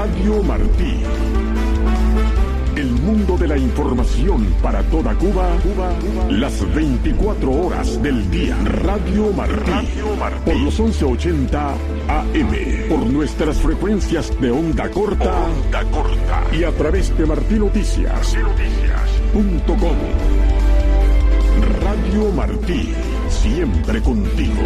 Radio Martí. El mundo de la información para toda Cuba, las 24 horas del día. Radio Martí. Por los 1180 AM. Por nuestras frecuencias de onda corta. Y a través de martinoticias.com. Radio Martí. Siempre contigo.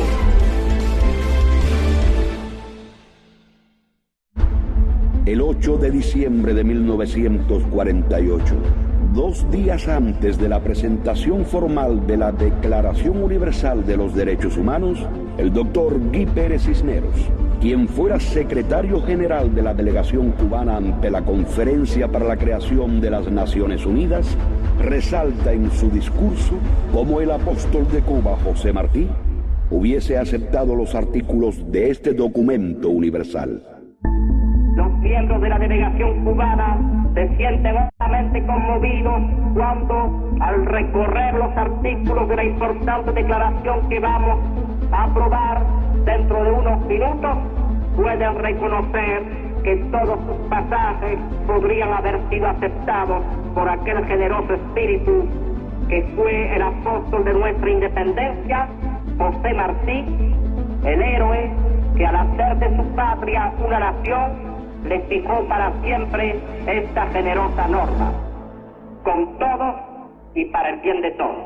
El 8 de diciembre de 1948, 2 días antes de la presentación formal de la Declaración Universal de los Derechos Humanos, el doctor Guy Pérez Cisneros, quien fuera secretario general de la delegación cubana ante la Conferencia para la Creación de las Naciones Unidas, resalta en su discurso cómo el apóstol de Cuba, José Martí, hubiese aceptado los artículos de este documento universal. Los miembros de la delegación cubana se sienten hondamente conmovidos cuando, al recorrer los artículos de la importante declaración que vamos a aprobar dentro de unos minutos, pueden reconocer que todos sus pasajes podrían haber sido aceptados por aquel generoso espíritu que fue el apóstol de nuestra independencia, José Martí, el héroe que al hacer de su patria una nación, le fijó para siempre esta generosa norma, con todos y para el bien de todos.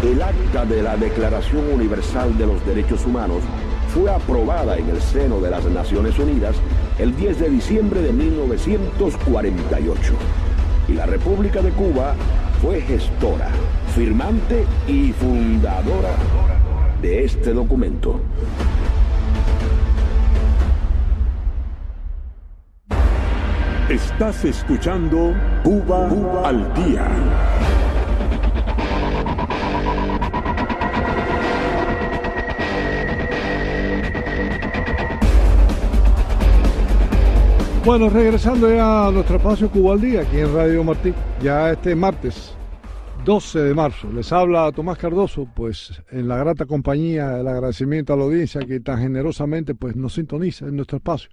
El acta de la Declaración Universal de los Derechos Humanos fue aprobada en el seno de las Naciones Unidas el 10 de diciembre de 1948. Y la República de Cuba fue gestora, firmante y fundadora de este documento. Estás escuchando Cuba al Día. Bueno, regresando ya a nuestro espacio Cuba al Día, aquí en Radio Martí, ya este martes 12 de marzo. Les habla Tomás Cardoso, pues en la grata compañía, el agradecimiento a la audiencia que tan generosamente pues nos sintoniza en nuestro espacio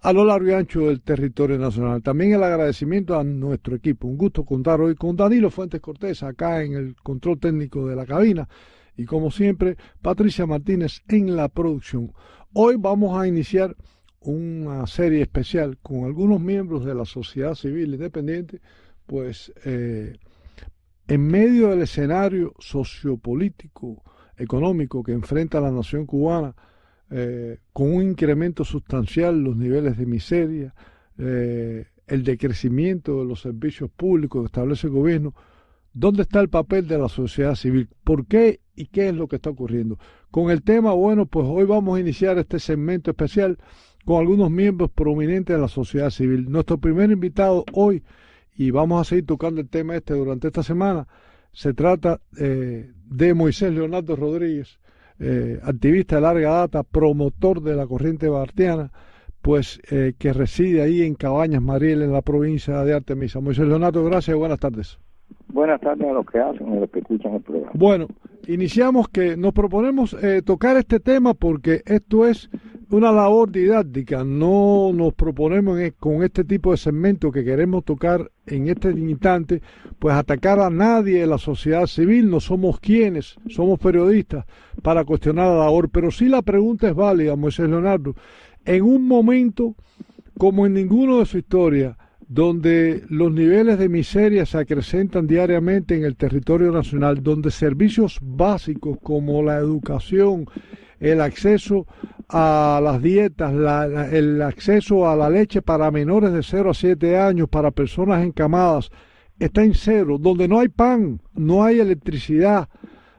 a lo largo y ancho del territorio nacional. También el agradecimiento a nuestro equipo. Un gusto contar hoy con Danilo Fuentes Cortés, acá en el control técnico de la cabina, y como siempre, Patricia Martínez en la producción. Hoy vamos a iniciar una serie especial con algunos miembros de la sociedad civil independiente, pues en medio del escenario sociopolítico, económico que enfrenta la nación cubana, con un incremento sustancial los niveles de miseria, el decrecimiento de los servicios públicos que establece el gobierno. ¿Dónde está el papel de la sociedad civil? ¿Por qué y qué es lo que está ocurriendo? Con el tema, bueno, pues hoy vamos a iniciar este segmento especial con algunos miembros prominentes de la sociedad civil. Nuestro primer invitado hoy, y vamos a seguir tocando el tema durante esta semana, se trata de Moisés Leonardo Rodríguez, activista de larga data, promotor de la corriente bartiana, pues que reside ahí en Cabañas Mariel, en la provincia de Artemisa. Moisés Leonardo, gracias y buenas tardes. Buenas tardes a los que hacen y a los que escuchan el programa. Bueno, iniciamos que nos proponemos tocar este tema porque esto es una labor didáctica. No nos proponemos con este tipo de segmento que queremos tocar en este instante, pues atacar a nadie de la sociedad civil. No somos quienes, somos periodistas para cuestionar la labor, pero sí la pregunta es válida, Moisés Leonardo. En un momento como en ninguno de su historia, donde los niveles de miseria se acrecentan diariamente en el territorio nacional, donde servicios básicos como la educación, el acceso a las dietas, el acceso a la leche para menores de 0 a 7 años, para personas encamadas, está en cero, donde no hay pan, no hay electricidad,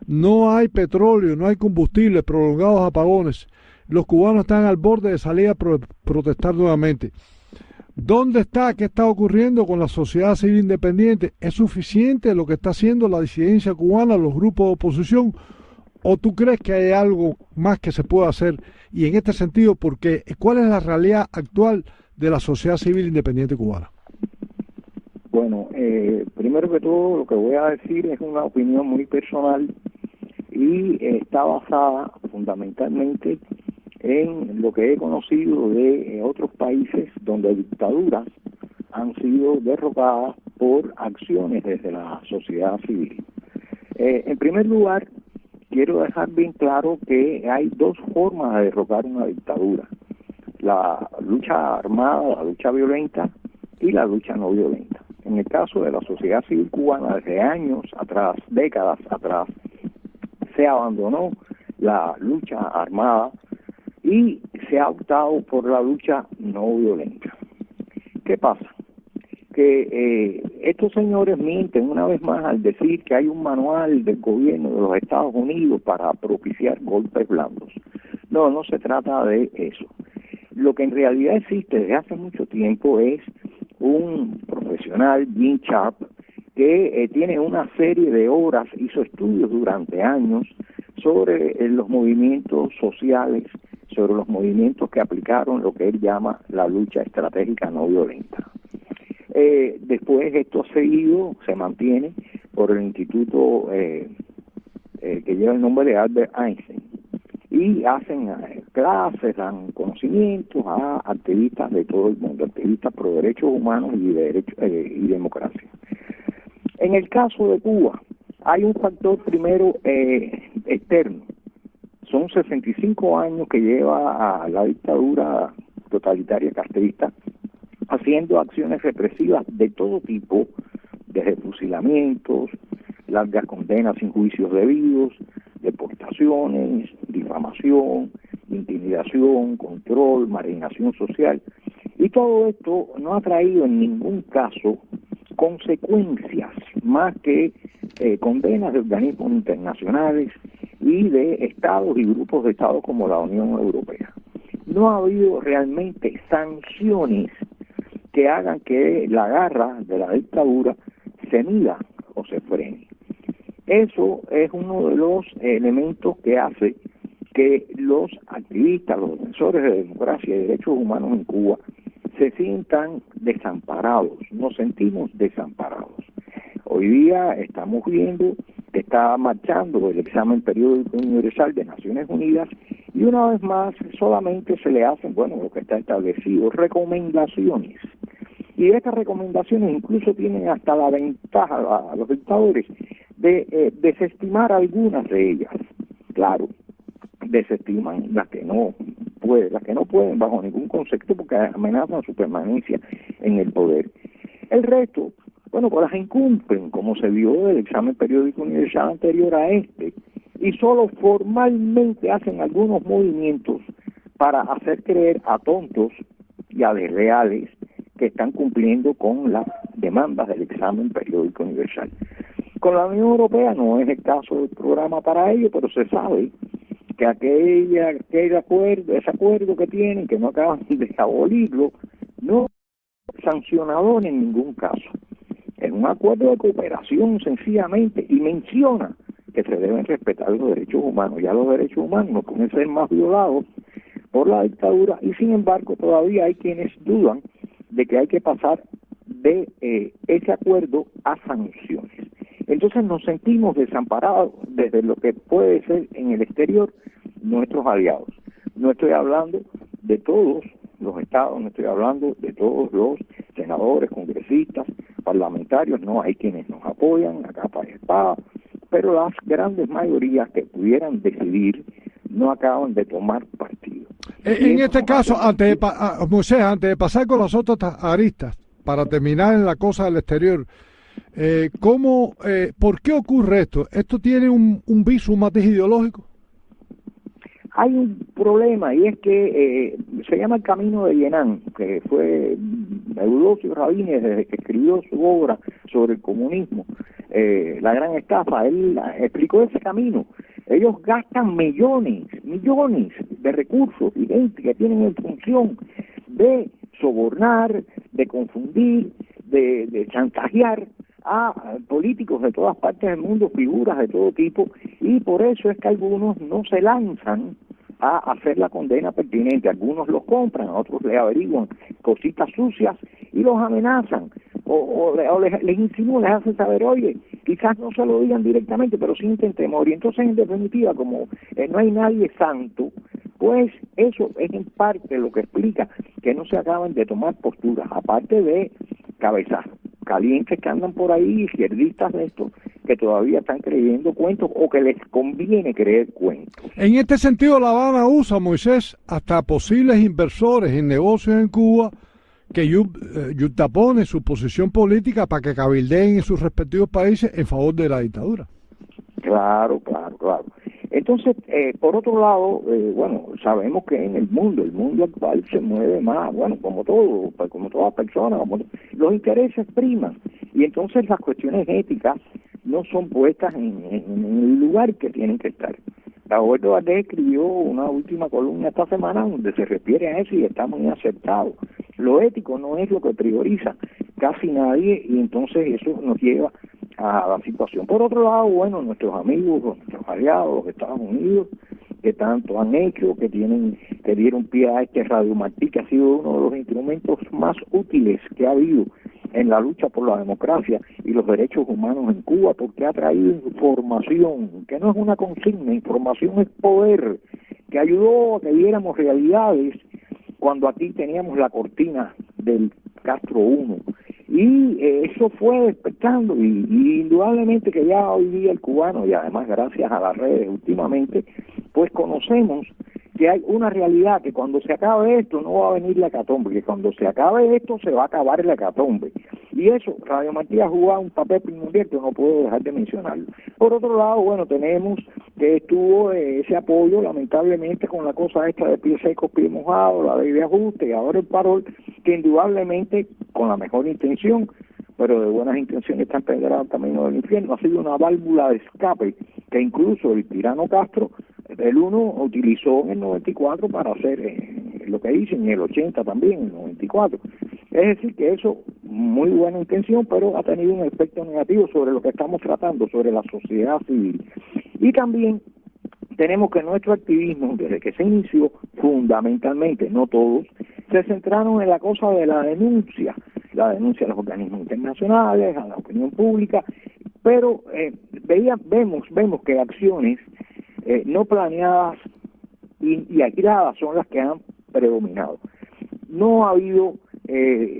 no hay petróleo, no hay combustible, prolongados apagones. Los cubanos están al borde de salir a protestar nuevamente. ¿Dónde está? ¿Qué está ocurriendo con la sociedad civil independiente? ¿Es suficiente lo que está haciendo la disidencia cubana, los grupos de oposición? ¿O tú crees que hay algo más que se puede hacer? Y en este sentido, ¿por qué? ¿Cuál es la realidad actual de la sociedad civil independiente cubana? Bueno, primero que todo, lo que voy a decir es una opinión muy personal y está basada fundamentalmente en lo que he conocido de otros países donde dictaduras han sido derrocadas por acciones desde la sociedad civil. En primer lugar, quiero dejar bien claro que hay dos formas de derrocar una dictadura: la lucha armada, la lucha violenta y la lucha no violenta. En el caso de la sociedad civil cubana, desde años atrás, décadas atrás, se abandonó la lucha armada y se ha optado por la lucha no violenta. ¿Qué pasa? Que estos señores mienten una vez más al decir que hay un manual del gobierno de los Estados Unidos para propiciar golpes blandos. No, no se trata de eso. Lo que en realidad existe desde hace mucho tiempo es un profesional, Jim Sharp, que tiene una serie de obras, hizo estudios durante años sobre los movimientos sociales, sobre los movimientos que aplicaron lo que él llama la lucha estratégica no violenta. Después esto seguido se mantiene por el instituto que lleva el nombre de Albert Einstein, y hacen clases, dan conocimientos a activistas de todo el mundo, activistas pro derechos humanos y democracia. En el caso de Cuba hay un factor primero externo. Son 65 años que lleva a la dictadura totalitaria castrista haciendo acciones represivas de todo tipo, desde fusilamientos, largas condenas sin juicios debidos, deportaciones, difamación, intimidación, control, marginación social, y todo esto no ha traído en ningún caso consecuencias más que condenas de organismos internacionales y de estados y grupos de estados como la Unión Europea. No ha habido realmente sanciones que hagan que la garra de la dictadura se mida o se frene. Eso es uno de los elementos que hace que los activistas, los defensores de democracia y derechos humanos en Cuba se sientan desamparados, nos sentimos desamparados. Hoy día estamos viendo que está marchando el examen periódico universal de Naciones Unidas y una vez más solamente se le hacen, bueno, lo que está establecido, recomendaciones. Y estas recomendaciones incluso tienen hasta la ventaja a los dictadores de desestimar algunas de ellas. Claro, desestiman las que no pueden bajo ningún concepto porque amenazan su permanencia en el poder. El resto, bueno, pues las incumplen, como se vio del examen periódico universal anterior a este, y solo formalmente hacen algunos movimientos para hacer creer a tontos y a desleales que están cumpliendo con las demandas del examen periódico universal. Con la Unión Europea no es el caso del programa para ello, pero se sabe que ese acuerdo que tienen, que no acaban de abolirlo, no es sancionador en ningún caso. Es un acuerdo de cooperación sencillamente, y menciona que se deben respetar los derechos humanos. Ya los derechos humanos no pueden ser más violados por la dictadura, y sin embargo todavía hay quienes dudan de que hay que pasar de ese acuerdo a sanciones. Entonces nos sentimos desamparados desde lo que puede ser en el exterior nuestros aliados. No estoy hablando de todos los estados, no estoy hablando de todos los senadores, congresistas, parlamentarios, no, hay quienes nos apoyan a capa y espada, pero las grandes mayorías que pudieran decidir no acaban de tomar partido. En este caso, Moisés, antes de pasar con las otras aristas, para terminar en la cosa del exterior, ¿por qué ocurre esto? ¿Esto tiene un viso, un matiz ideológico? Hay un problema, y es que se llama el Camino de Yenán, que fue Eulogio Rabines, desde que escribió su obra sobre el comunismo, La Gran Estafa. Él explicó ese camino. Ellos gastan millones de recursos y gente que tienen en función de sobornar, de confundir, de chantajear a políticos de todas partes del mundo, figuras de todo tipo, y por eso es que algunos no se lanzan a hacer la condena pertinente. Algunos los compran, a otros le averiguan cositas sucias y los amenazan, o les insinúan, les hacen saber, oye, quizás no se lo digan directamente, pero sienten temor. Y entonces, en definitiva, como no hay nadie santo, pues eso es en parte lo que explica que no se acaban de tomar posturas, aparte de cabezas calientes que andan por ahí, izquierdistas de estos, que todavía están creyendo cuentos o que les conviene creer cuentos. En este sentido, La Habana usa, Moisés, hasta posibles inversores en negocios en Cuba que yuxtapone su posición política para que cabildeen en sus respectivos países en favor de la dictadura. Claro. Entonces, por otro lado, bueno, sabemos que en el mundo actual se mueve más, bueno, como toda persona, los intereses priman, y entonces las cuestiones éticas no son puestas en el lugar que tienen que estar. Roberto Valdés escribió una última columna esta semana donde se refiere a eso y está muy acertado. Lo ético no es lo que prioriza casi nadie, y entonces eso nos lleva a la situación. Por otro lado, bueno, nuestros amigos, nuestros aliados, los Estados Unidos, que tanto han hecho, que dieron pie a este Radio Martí, que ha sido uno de los instrumentos más útiles que ha habido en la lucha por la democracia y los derechos humanos en Cuba, porque ha traído información, que no es una consigna, información es poder, que ayudó a que viéramos realidades cuando aquí teníamos la cortina del Castro 1. Y eso fue despertando, y indudablemente que ya hoy día el cubano, y además gracias a las redes últimamente, pues conocemos que hay una realidad, que cuando se acabe esto no va a venir la hecatombe, que cuando se acabe esto se va a acabar la hecatombe. Y eso, Radio Martí ha jugado un papel primordial que no puedo dejar de mencionarlo. Por otro lado, bueno, tenemos que estuvo ese apoyo, lamentablemente, con la cosa esta de pie seco, pie mojado, la ley de ajuste y ahora el parol, que indudablemente, con la mejor intención, pero de buenas intenciones está empedrado el camino del infierno, ha sido una válvula de escape que incluso el tirano Castro, el 1 utilizó en el 94 para hacer lo que hizo, en el 80 también, en el 94. Es decir, que eso, muy buena intención, pero ha tenido un efecto negativo sobre lo que estamos tratando, sobre la sociedad civil. Y también tenemos que nuestro activismo, desde que se inició, fundamentalmente, no todos, se centraron en la cosa de la denuncia a los organismos internacionales, a la opinión pública, pero vemos que acciones no planeadas y aisladas son las que han predominado. No ha habido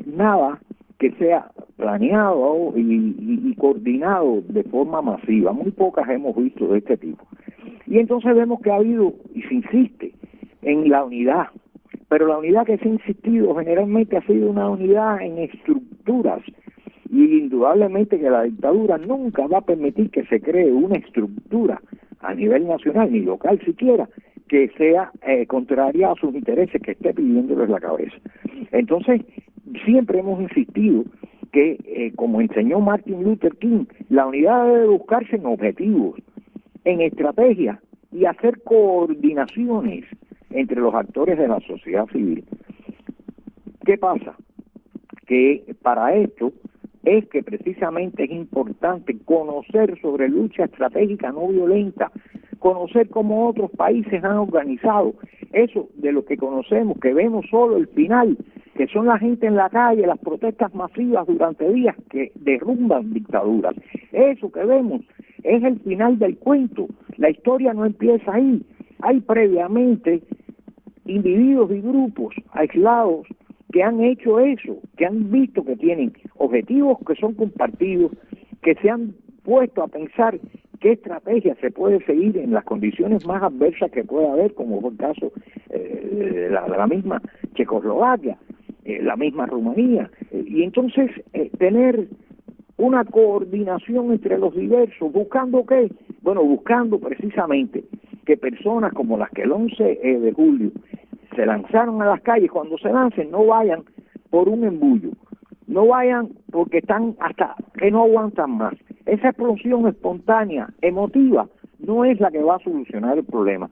nada que sea planeado y coordinado de forma masiva. Muy pocas hemos visto de este tipo. Y entonces vemos que ha habido, y se insiste, en la unidad. Pero la unidad que se ha insistido generalmente ha sido una unidad en estructuras. Y indudablemente que la dictadura nunca va a permitir que se cree una estructura a nivel nacional, ni local siquiera, que sea contraria a sus intereses, que esté pidiéndoles la cabeza. Entonces, siempre hemos insistido que, como enseñó Martin Luther King, la unidad debe buscarse en objetivos, en estrategias y hacer coordinaciones entre los actores de la sociedad civil. ¿Qué pasa? Que para esto es que precisamente es importante conocer sobre lucha estratégica no violenta, conocer cómo otros países han organizado eso de lo que conocemos, que vemos solo el final, que son la gente en la calle, las protestas masivas durante días que derrumban dictaduras. Eso que vemos es el final del cuento. La historia no empieza ahí. Hay previamente individuos y grupos aislados que han hecho eso, que han visto que tienen objetivos que son compartidos, que se han puesto a pensar qué estrategia se puede seguir en las condiciones más adversas que pueda haber, como fue el caso de la misma Checoslovaquia, la misma Rumanía, y entonces tener una coordinación entre los diversos, ¿buscando qué? Bueno, buscando precisamente que personas como las que el 11 de julio se lanzaron a las calles, cuando se lancen no vayan por un embullo, no vayan porque están hasta que no aguantan más. Esa explosión espontánea, emotiva, no es la que va a solucionar el problema.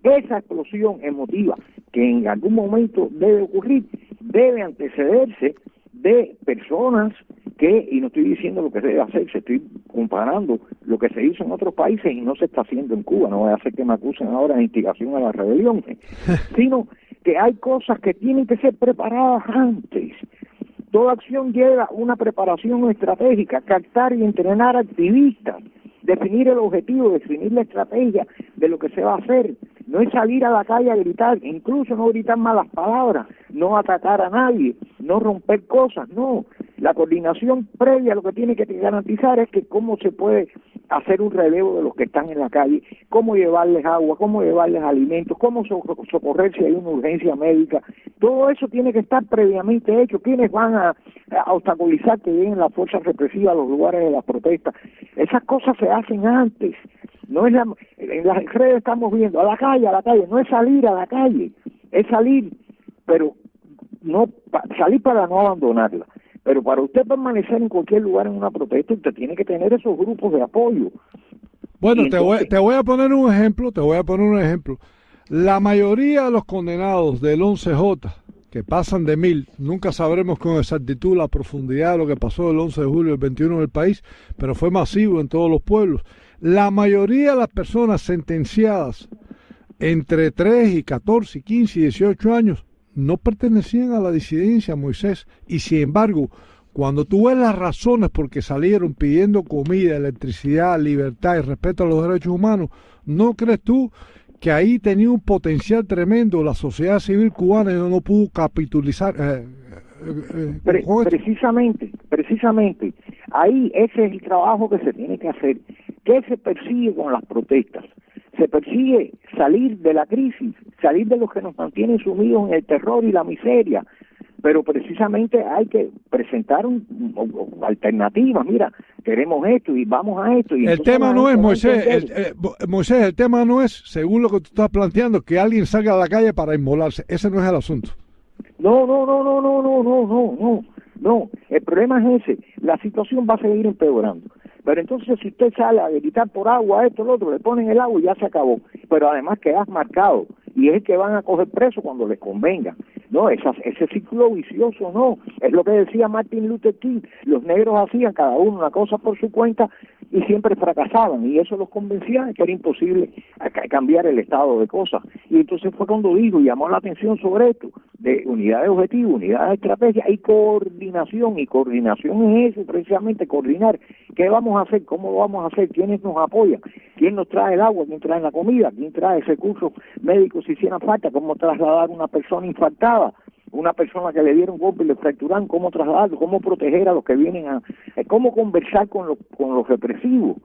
Esa explosión emotiva que en algún momento debe ocurrir, debe antecederse de personas que, y no estoy diciendo lo que se debe hacer, estoy comparando lo que se hizo en otros países y no se está haciendo en Cuba, no voy a hacer que me acusen ahora de instigación a la rebelión, sino que hay cosas que tienen que ser preparadas antes. Toda acción lleva una preparación estratégica, captar y entrenar activistas, definir el objetivo, definir la estrategia de lo que se va a hacer, no es salir a la calle a gritar, incluso no gritar malas palabras, no atacar a nadie, no romper cosas, no. La coordinación previa lo que tiene que garantizar es que cómo se puede hacer un relevo de los que están en la calle, cómo llevarles agua, cómo llevarles alimentos, cómo socorrer si hay una urgencia médica. Todo eso tiene que estar previamente hecho. ¿Quiénes van a obstaculizar que lleguen las fuerzas represivas a los lugares de las protestas? Esas cosas se hacen antes. No es en las redes estamos viendo a la calle, no es salir a la calle, es salir, pero no salir para no abandonarla. Pero para usted permanecer en cualquier lugar en una protesta, usted tiene que tener esos grupos de apoyo. Bueno, entonces, te voy a poner un ejemplo. La mayoría de los condenados del 11J, que pasan de 1000, nunca sabremos con exactitud la profundidad de lo que pasó el 11 de julio del 21 en el país, pero fue masivo en todos los pueblos. La mayoría de las personas sentenciadas entre 3 y 14, 15 y 18 años no pertenecían a la disidencia, Moisés, y sin embargo, cuando tú ves las razones por que salieron pidiendo comida, electricidad, libertad y respeto a los derechos humanos, ¿no crees tú que ahí tenía un potencial tremendo la sociedad civil cubana y no pudo capitalizar? Precisamente, ahí ese es el trabajo que se tiene que hacer. ¿Qué se persigue con las protestas? Se persigue salir de la crisis, salir de los que nos mantienen sumidos en el terror y la miseria, pero precisamente hay que presentar alternativas. Mira, queremos esto y vamos a esto. Y el tema no es, Moisés, Moisés, el tema no es, según lo que tú estás planteando, que alguien salga a la calle para inmolarse. Ese no es el asunto. No. El problema es ese. La situación va a seguir empeorando. Pero entonces si usted sale a gritar por agua, esto, lo otro, le ponen el agua y ya se acabó. Pero además quedas marcado y es el que van a coger preso cuando les convenga. No, ese ciclo vicioso no. Es lo que decía Martin Luther King. Los negros hacían cada uno una cosa por su cuenta y siempre fracasaban, y eso los convencía de que era imposible cambiar el estado de cosas. Y entonces fue cuando dijo y llamó la atención sobre esto, de unidad de objetivo, unidad de estrategia y coordinación. Y coordinación es eso, precisamente coordinar. ¿Qué vamos a hacer? ¿Cómo lo vamos a hacer? ¿Quiénes nos apoyan? ¿Quién nos trae el agua? ¿Quién trae la comida? ¿Quién trae recursos médicos si hicieran falta? ¿Cómo trasladar una persona infartada? Una persona que le dieron golpe y le fracturaron, cómo trasladarlo, cómo proteger a los que vienen cómo conversar con los represivos,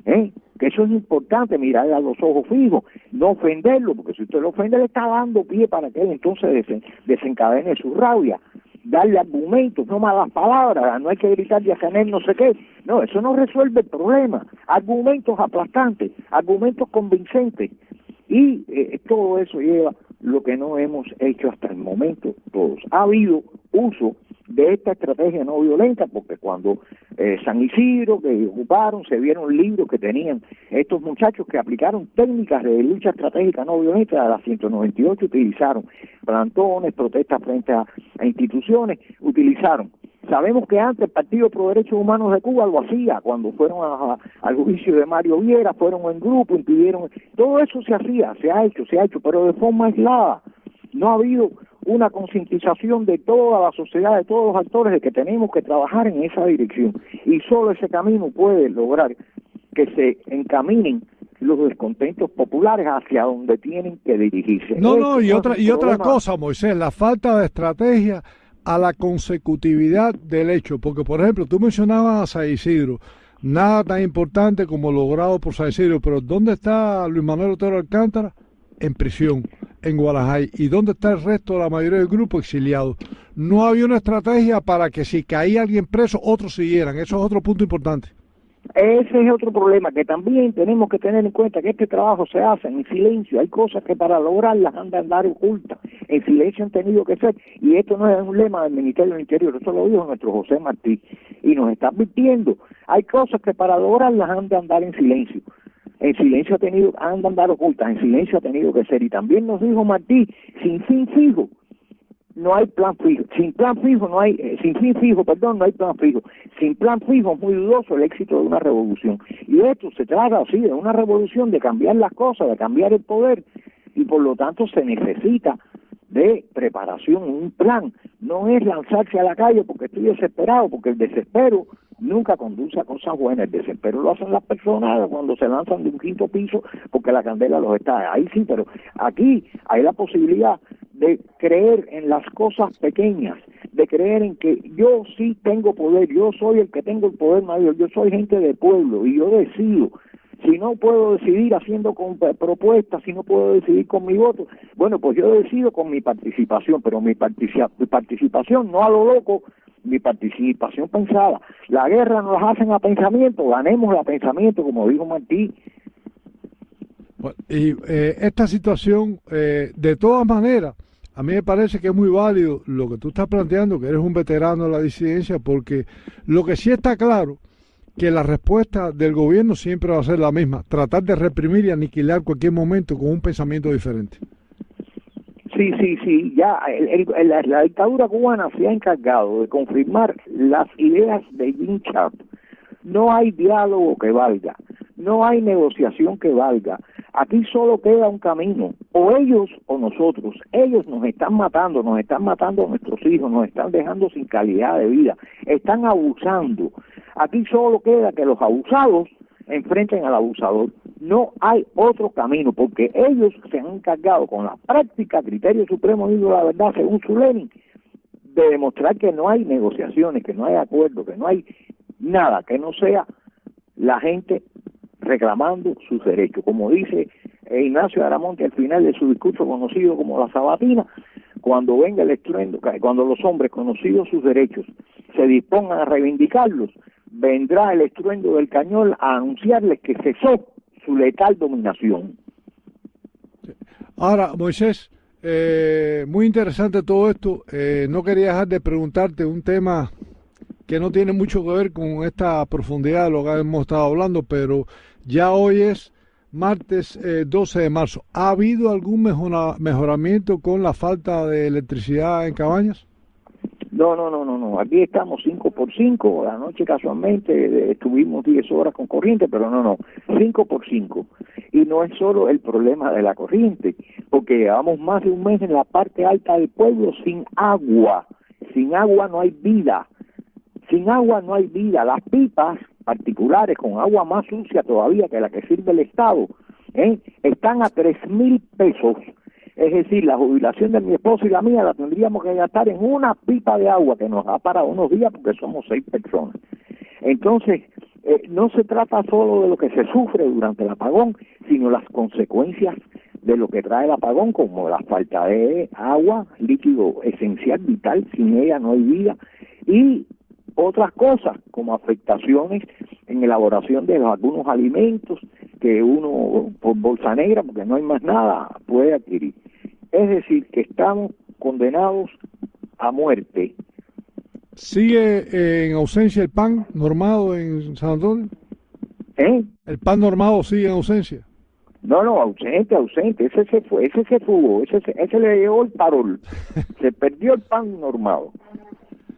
que eso es importante, mirar a los ojos fijos, no ofenderlo, porque si usted lo ofende le está dando pie para que él entonces desencadene su rabia, darle argumentos, no malas palabras, no hay que gritar de Ajanel no sé qué, no, eso no resuelve el problema, argumentos aplastantes, argumentos convincentes, y todo eso lleva lo que no hemos hecho hasta el momento todos. Ha habido uso de esta estrategia no violenta, porque cuando San Isidro, que ocuparon, se vieron libros que tenían estos muchachos que aplicaron técnicas de lucha estratégica no violenta, a las 198 utilizaron plantones, protestas frente a instituciones, utilizaron. Sabemos que antes el Partido Pro Derechos Humanos de Cuba lo hacía, cuando fueron al juicio de Mario Viera, fueron en grupo, impidieron, todo eso se hacía, se ha hecho, pero de forma aislada. No ha habido una concientización de toda la sociedad, de todos los actores, de que tenemos que trabajar en esa dirección. Y solo ese camino puede lograr que se encaminen los descontentos populares hacia donde tienen que dirigirse. Y otra cosa, Moisés, la falta de estrategia a la consecutividad del hecho, porque por ejemplo tú mencionabas a San Isidro, nada tan importante como logrado por San Isidro, pero ¿dónde está Luis Manuel Otero Alcántara? En prisión, en Guadalajara. ¿Y dónde está el resto de la mayoría del grupo? Exiliado. No había una estrategia para que si caía alguien preso, otros siguieran. Eso es otro punto importante. Ese es otro problema, que también tenemos que tener en cuenta que este trabajo se hace en silencio. Hay cosas que para lograrlas han de andar ocultas. En silencio han tenido que ser. Y esto no es un lema del Ministerio del Interior, eso lo dijo nuestro José Martí. Y nos está advirtiendo. Hay cosas que para lograrlas han de andar en silencio. En silencio han de andar ocultas, en silencio ha tenido que ser. Y también nos dijo Martí, sin fin fijo no hay plan fijo. Sin fin fijo no hay plan fijo. Sin plan fijo es muy dudoso el éxito de una revolución. Y esto se trata así de una revolución, de cambiar las cosas, de cambiar el poder, y por lo tanto se necesita de preparación, un plan, no es lanzarse a la calle porque estoy desesperado, porque el desespero nunca conduce a cosas buenas. El desespero lo hacen las personas cuando se lanzan de un quinto piso porque la candela los está. Ahí sí, pero aquí hay la posibilidad de creer en las cosas pequeñas, de creer en que yo sí tengo poder, yo soy el que tengo el poder mayor, yo soy gente de pueblo y yo decido. Si no puedo decidir haciendo propuestas, si no puedo decidir con mi voto, bueno, pues yo decido con mi participación, pero mi participación no a lo loco, mi participación pensada. La guerra nos la hacen a pensamiento, ganemos a pensamiento, como dijo Martí. Bueno, y esta situación, de todas maneras, a mí me parece que es muy válido lo que tú estás planteando, que eres un veterano de la disidencia, porque lo que sí está claro, que la respuesta del gobierno siempre va a ser la misma, tratar de reprimir y aniquilar cualquier momento con un pensamiento diferente. Sí, ya la dictadura cubana se ha encargado de confirmar las ideas de Jim Sharp. No hay diálogo que valga, no hay negociación que valga. Aquí solo queda un camino, o ellos o nosotros. Ellos nos están matando a nuestros hijos, nos están dejando sin calidad de vida, están abusando. Aquí solo queda que los abusados enfrenten al abusador. No hay otro camino, porque ellos se han encargado con la práctica criterio supremo de la verdad, según su Lenin, de demostrar que no hay negociaciones, que no hay acuerdo, que no hay nada, que no sea la gente reclamando sus derechos. Como dice Ignacio Aramonte al final de su discurso conocido como la Sabatina, cuando venga el estruendo, cuando los hombres conocidos sus derechos se dispongan a reivindicarlos, vendrá el estruendo del cañón a anunciarles que cesó su letal dominación. Ahora, Moisés, muy interesante todo esto. No quería dejar de preguntarte un tema que no tiene mucho que ver con esta profundidad de lo que hemos estado hablando, pero ya hoy es martes 12 de marzo. ¿Ha habido algún mejoramiento con la falta de electricidad en Cabañas? No. Aquí estamos 5x5. Anoche casualmente estuvimos 10 horas con corriente, pero no. 5x5. Y no es solo el problema de la corriente, porque llevamos más de un mes en la parte alta del pueblo sin agua. Sin agua no hay vida. Sin agua no hay vida. Las pipas particulares con agua más sucia todavía que la que sirve el Estado, están a 3,000 pesos. Es decir, la jubilación de mi esposo y la mía la tendríamos que gastar en una pipa de agua que nos da para unos días porque somos 6 personas. Entonces, no se trata solo de lo que se sufre durante el apagón, sino las consecuencias de lo que trae el apagón, como la falta de agua, líquido esencial, vital, sin ella no hay vida, y otras cosas como afectaciones en elaboración de algunos alimentos que uno por bolsa negra, porque no hay más nada, puede adquirir. Es decir, que estamos condenados a muerte. ¿Sigue en ausencia el pan normado en San Antonio? ¿El pan normado sigue en ausencia? No, ausente. Ese se fugó, ese le llegó el parol. Se perdió el pan normado.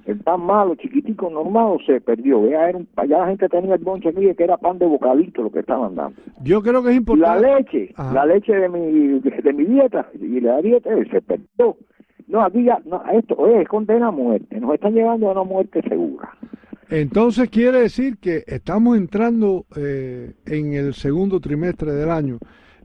El pan malo, chiquitico, normado, se perdió. Ya la gente tenía el bonche aquí que era pan de bocadito lo que estaban dando. Yo creo que es importante. La leche de mi dieta, y la dieta se perdió. No, aquí ya, esto es condena a muerte. Nos están llevando a una muerte segura. Entonces quiere decir que estamos entrando en el segundo trimestre del año.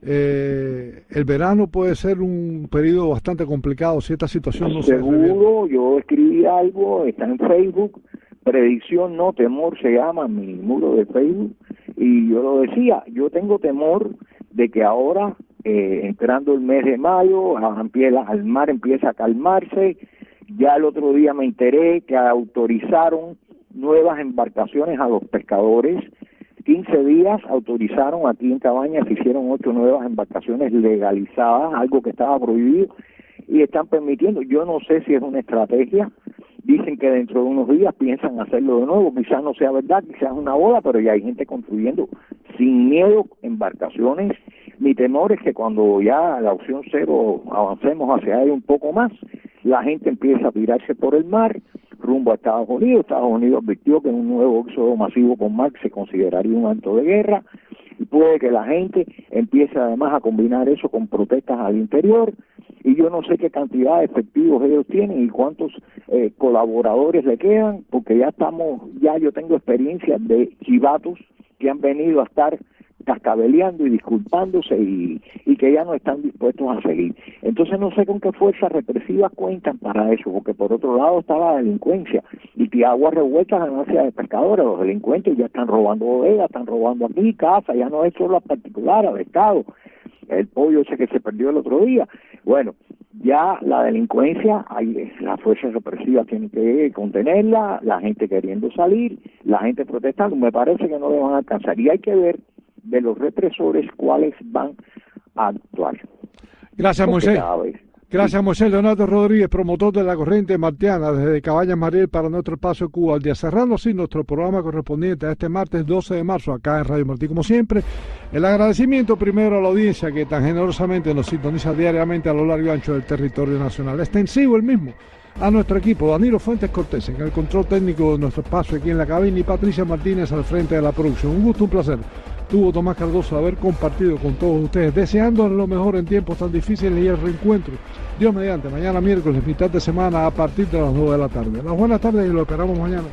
El verano puede ser un periodo bastante complicado si esta situación no se revierte. Seguro, yo escribí algo, está en Facebook, predicción no temor se llama mi muro de Facebook, y yo lo decía, yo tengo temor de que ahora, entrando el mes de mayo, el mar empieza a calmarse. Ya el otro día me enteré que autorizaron nuevas embarcaciones a los pescadores. 15 días autorizaron aquí en Cabañas, se hicieron 8 nuevas embarcaciones legalizadas, algo que estaba prohibido, y están permitiendo. Yo no sé si es una estrategia, dicen que dentro de unos días piensan hacerlo de nuevo, quizás no sea verdad, quizás es una boda, pero ya hay gente construyendo sin miedo embarcaciones. Mi temor es que cuando ya la opción cero avancemos hacia ahí un poco más, la gente empieza a tirarse por el mar rumbo a Estados Unidos. Estados Unidos advirtió que un nuevo éxodo masivo por mar se consideraría un acto de guerra, y puede que la gente empiece además a combinar eso con protestas al interior, y yo no sé qué cantidad de efectivos ellos tienen y cuántos colaboradores le quedan, porque ya yo tengo experiencia de chivatos que han venido a estar cascabeleando y disculpándose y que ya no están dispuestos a seguir. Entonces no sé con qué fuerzas represivas cuentan para eso, porque por otro lado está la delincuencia, y que aguas revueltas ganancias de pescadores. Los delincuentes ya están robando bodegas, están robando aquí casa, ya no es solo a particular, al Estado. El pollo ese que se perdió el otro día. Bueno, ya la delincuencia, las fuerzas represivas tienen que contenerla, la gente queriendo salir, la gente protestando, me parece que no le van a alcanzar, y hay que ver de los represores cuáles van a actuar. Gracias, Moisés. Gracias, Moisés Leonardo Rodríguez, promotor de la corriente martiana desde Cabañas Mariel para nuestro espacio Cuba al Día. Cerrando así nuestro programa correspondiente a este martes 12 de marzo acá en Radio Martí. Como siempre, el agradecimiento primero a la audiencia que tan generosamente nos sintoniza diariamente a lo largo y ancho del territorio nacional. Extensivo el mismo a nuestro equipo, Danilo Fuentes Cortés en el control técnico de nuestro espacio aquí en la cabina y Patricia Martínez al frente de la producción. Un gusto, un placer. Tuvo Tomás Cardoso haber compartido con todos ustedes, deseándoles lo mejor en tiempos tan difíciles y el reencuentro, Dios mediante, mañana miércoles, mitad de semana a partir de las 2 de la tarde. Las buenas tardes y lo esperamos mañana.